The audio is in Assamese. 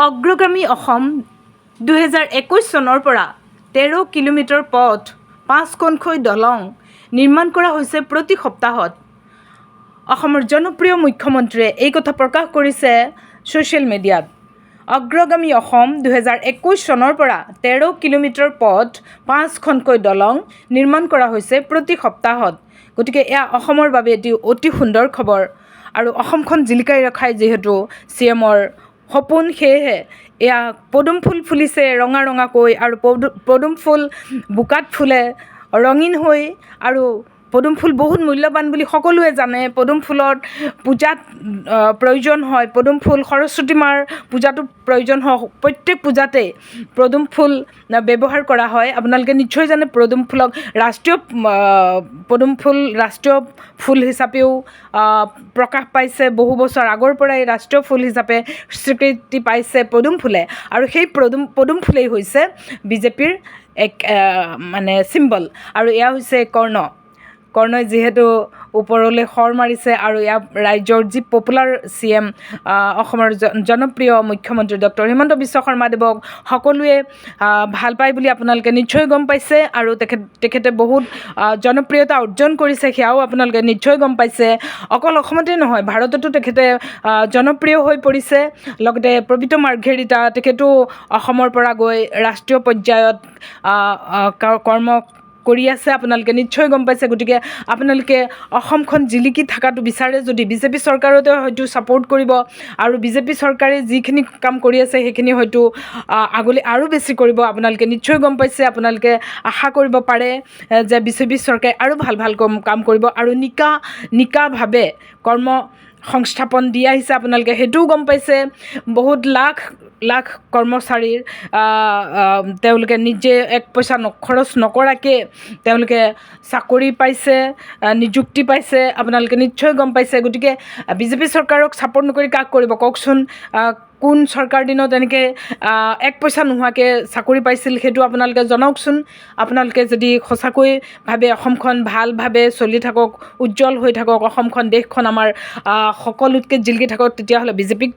অগ্ৰগামী অসম 2021 চনৰ পৰা 13 কিলোমিটাৰ পথ 5খনকৈ দলং নিৰ্মাণ কৰা হৈছে প্ৰতি সপ্তাহত। অসমৰ জনপ্ৰিয় মুখ্যমন্ত্ৰীয়ে এই কথা প্ৰকাশ কৰিছে ছ'চিয়েল মিডিয়াত। অগ্ৰগামী অসম 2021 চনৰ পৰা 13 কিলোমিটাৰ পথ 5খনকৈ দলং নিৰ্মাণ কৰা হৈছে প্ৰতি সপ্তাহত। গতিকে এয়া অসমৰ বাবে এটি অতি সুন্দৰ খবৰ আৰু অসমখন জিলিকাই ৰখাই যিহেতু CMৰ সপোন, সেয়েহে এয়া পদুম ফুল ফুলিছে ৰঙা ৰঙাকৈ আৰু পদুম ফুল বোকাত ফুলে ৰঙীন হৈ আৰু পদুম ফুল বহুত মূল্যৱান বুলি সকলোৱে জানে। পদুম ফুলত পূজাত প্ৰয়োজন হয়, পদুম ফুল সৰস্বতী মাৰ পূজাতো প্ৰয়োজন হয়, প্ৰত্যেক পূজাতেই পদুম ফুল ব্যৱহাৰ কৰা হয়। আপোনালোকে নিশ্চয় জানে পদুম ফুলক পদুম ফুল ৰাষ্ট্ৰীয় ফুল হিচাপেও প্ৰকাশ পাইছে। বহু বছৰ আগৰ পৰাই ৰাষ্ট্ৰীয় ফুল হিচাপে স্বীকৃতি পাইছে পদুম ফুলে আৰু সেই পদুম ফুলেই হৈছে বিজেপিৰ এক চিম্বল। আৰু এয়া হৈছে কৰ্ণই যিহেতু ওপৰলৈ শৰ মাৰিছে আৰু ইয়াৰ ৰাজ্যৰ যি পপুলাৰ CM অসমৰ জনপ্ৰিয় মুখ্যমন্ত্ৰী ডক্টৰ হিমন্ত বিশ্ব শৰ্মা দেৱক সকলোৱে ভাল পায় বুলি আপোনালোকে নিশ্চয় গম পাইছে আৰু তেখেতে বহুত জনপ্ৰিয়তা অৰ্জন কৰিছে, সেয়াও আপোনালোকে নিশ্চয় গম পাইছে। অকল অসমতে নহয়, ভাৰততো তেখেতে জনপ্ৰিয় হৈ পৰিছে। লগতে পবিত্ৰ মাৰ্ঘেৰিটা তেখেতো অসমৰ পৰা গৈ ৰাষ্ট্ৰীয় পৰ্যায়ত কৰ্ম কৰি আছে, আপোনালোকে নিশ্চয় গম পাইছে। গতিকে আপোনালোকে অসমখন জিলিকি থকাটো বিচাৰে যদি বিজেপি চৰকাৰতে হয়তো ছাপোৰ্ট কৰিব আৰু বিজেপি চৰকাৰে যিখিনি কাম কৰি আছে সেইখিনি হয়তো আগলৈ আৰু বেছি কৰিব। আপোনালোকে নিশ্চয় গম পাইছে, আপোনালোকে আশা কৰিব পাৰে যে বিজেপি চৰকাৰে আৰু ভাল কাম কৰিব আৰু নিকাভাৱে কৰ্ম সংস্থাপন দি আহিছে, আপোনালোকে সেইটোও গম পাইছে। বহুত লাখ কৰ্মচাৰীৰ তেওঁলোকে নিজে এক পইচা খৰচ নকৰাকৈ তেওঁলোকে চাকৰি পাইছে, নিযুক্তি পাইছে, আপোনালোকে নিশ্চয় গম পাইছে। গতিকে বিজেপি চৰকাৰক ছাপোৰ্ট নকৰি কাক কৰিব কওকচোন? কোন চৰকাৰ দিনত এনেকৈ এক পইচা নোহোৱাকৈ চাকৰি পাইছিল সেইটো আপোনালোকে জনাওকচোন। আপোনালোকে যদি সঁচাকৈ ভাবে অসমখন ভালভাৱে চলি থাকক, উজ্জ্বল হৈ থাকক, অসমখন দেশখন আমাৰ সকলোতকৈ জিলিকি থাকক, তেতিয়াহ'লে বিজেপিক